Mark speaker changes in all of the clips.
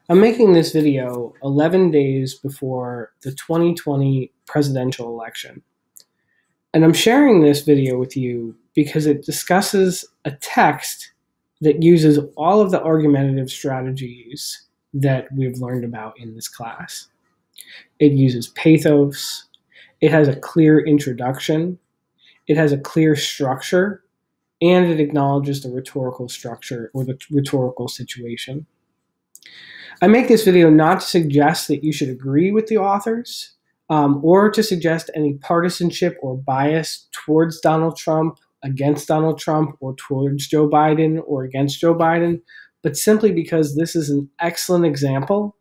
Speaker 1: I'm making this video 11 days before the 2020 presidential election. And I'm sharing this video with you because it discusses a text that uses all of the argumentative strategies that we've learned about in this class. It uses pathos, it has a clear introduction, it has a clear structure, and it acknowledges the rhetorical structure or the rhetorical situation. I make this video not to suggest that you should agree with the authors or to suggest any partisanship or bias towards Donald Trump, against Donald Trump, or towards Joe Biden or against Joe Biden, but simply because this is an excellent example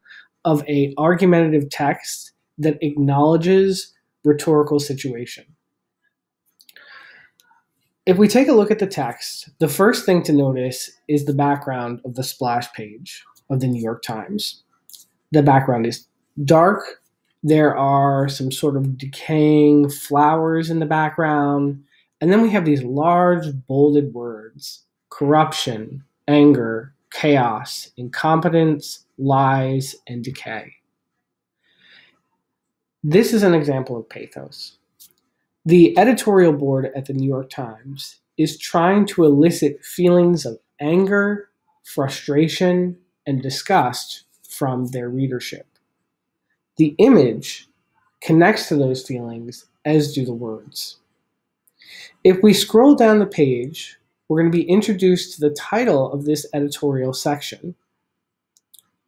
Speaker 1: of an argumentative text that acknowledges rhetorical situation. If we take a look at the text, the first thing to notice is the background of the splash page of the New York Times. The background is dark. There are some sort of decaying flowers in the background. And then we have these large bolded words: corruption, anger, chaos, incompetence, lies, and decay. This is an example of pathos. The editorial board at the New York Times is trying to elicit feelings of anger, frustration, and disgust from their readership. The image connects to those feelings, as do the words. If we scroll down the page, we're going to be introduced to the title of this editorial section,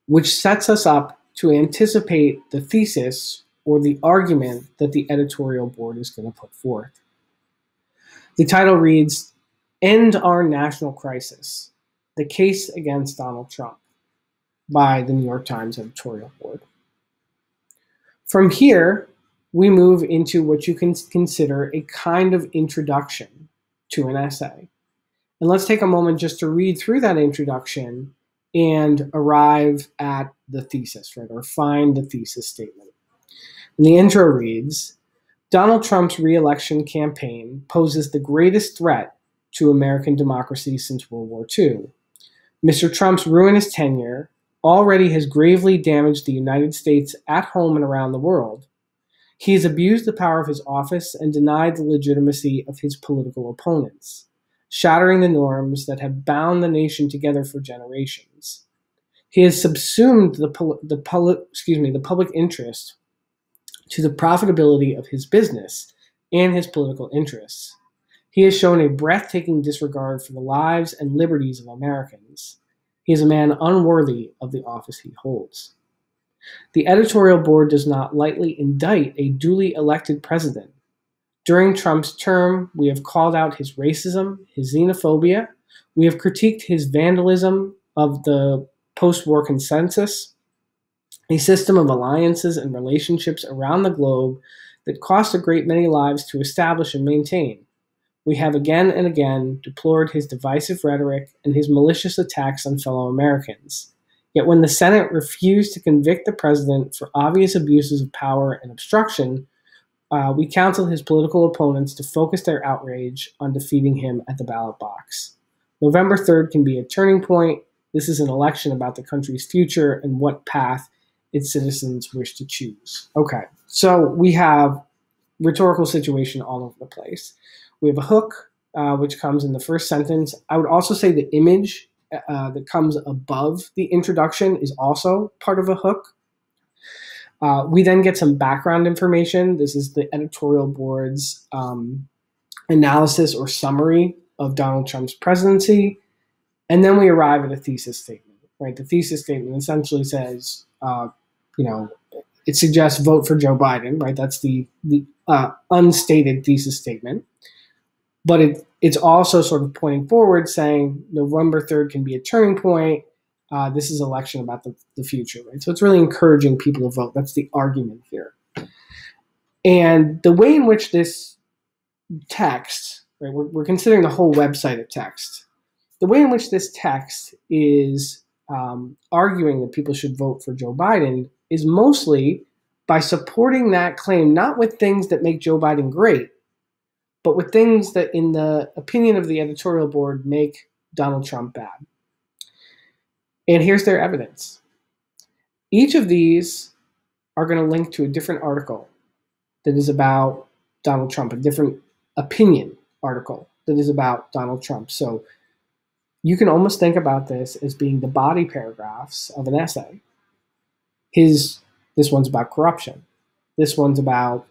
Speaker 1: which sets us up to anticipate the thesis or the argument that the editorial board is going to put forth. The title reads, "End Our National Crisis: The Case Against Donald Trump," by the New York Times editorial board. From here, we move into what you can consider a kind of introduction to an essay. And let's take a moment just to read through that introduction and arrive at the thesis, right, or find the thesis statement. And the intro reads, "Donald Trump's re-election campaign poses the greatest threat to American democracy since World War II. Mr. Trump's ruinous tenure already has gravely damaged the United States at home and around the world. He has abused the power of his office and denied the legitimacy of his political opponents, shattering the norms that have bound the nation together for generations. He has subsumed the public interest to the profitability of his business and his political interests. He has shown a breathtaking disregard for the lives and liberties of Americans. He is a man unworthy of the office he holds. The editorial board does not lightly indict a duly elected president. During Trump's term, we have called out his racism, his xenophobia. We have critiqued his vandalism of the post-war consensus, a system of alliances and relationships around the globe that cost a great many lives to establish and maintain. We have again and again deplored his divisive rhetoric and his malicious attacks on fellow Americans. Yet when the Senate refused to convict the president for obvious abuses of power and obstruction, we counseled his political opponents to focus their outrage on defeating him at the ballot box. November 3rd can be a turning point. This is an election about the country's future and what path its citizens wish to choose." Okay, so we have rhetorical situation all over the place. We have a hook, which comes in the first sentence. I would also say the image that comes above the introduction is also part of a hook. We then get some background information. This is the editorial board's analysis or summary of Donald Trump's presidency. And then we arrive at a thesis statement, right? The thesis statement essentially says, it suggests vote for Joe Biden, right? That's the unstated thesis statement. But it's also sort of pointing forward, saying November 3rd can be a turning point. This is election about the future, right? So it's really encouraging people to vote. That's the argument here. And the way in which this text, right, we're considering the whole website of text. The way in which this text is arguing that people should vote for Joe Biden is mostly by supporting that claim, not with things that make Joe Biden great, but with things that, in the opinion of the editorial board, make Donald Trump bad. And here's their evidence. Each of these are going to link to a different article that is about Donald Trump, a different opinion article that is about Donald Trump. So you can almost think about this as being the body paragraphs of an essay. This one's about corruption. This one's about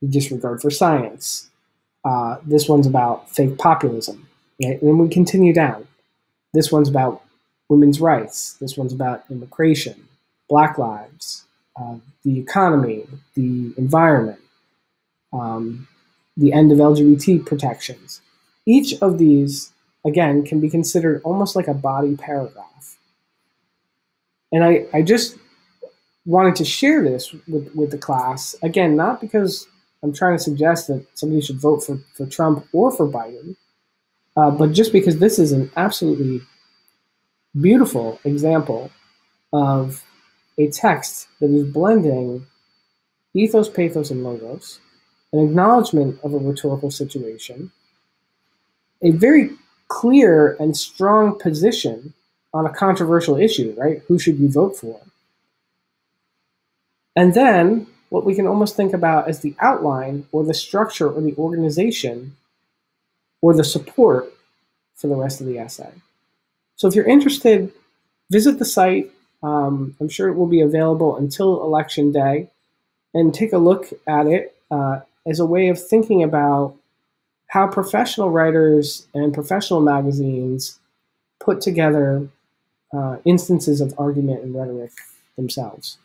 Speaker 1: disregard for science. This one's about fake populism. Right? And then we continue down. This one's about women's rights. This one's about immigration, Black lives, the economy, the environment, the end of LGBT protections. Each of these, again, can be considered almost like a body paragraph. And I just wanted to share this with the class, again, not because I'm trying to suggest that somebody should vote for Trump or for Biden, but just because this is an absolutely beautiful example of a text that is blending ethos, pathos, and logos, an acknowledgement of a rhetorical situation, a very clear and strong position on a controversial issue, right? Who should you vote for? And then what we can almost think about as the outline or the structure or the organization or the support for the rest of the essay. So if you're interested, visit the site. I'm sure it will be available until Election Day, and take a look at it as a way of thinking about how professional writers and professional magazines put together instances of argument and rhetoric themselves.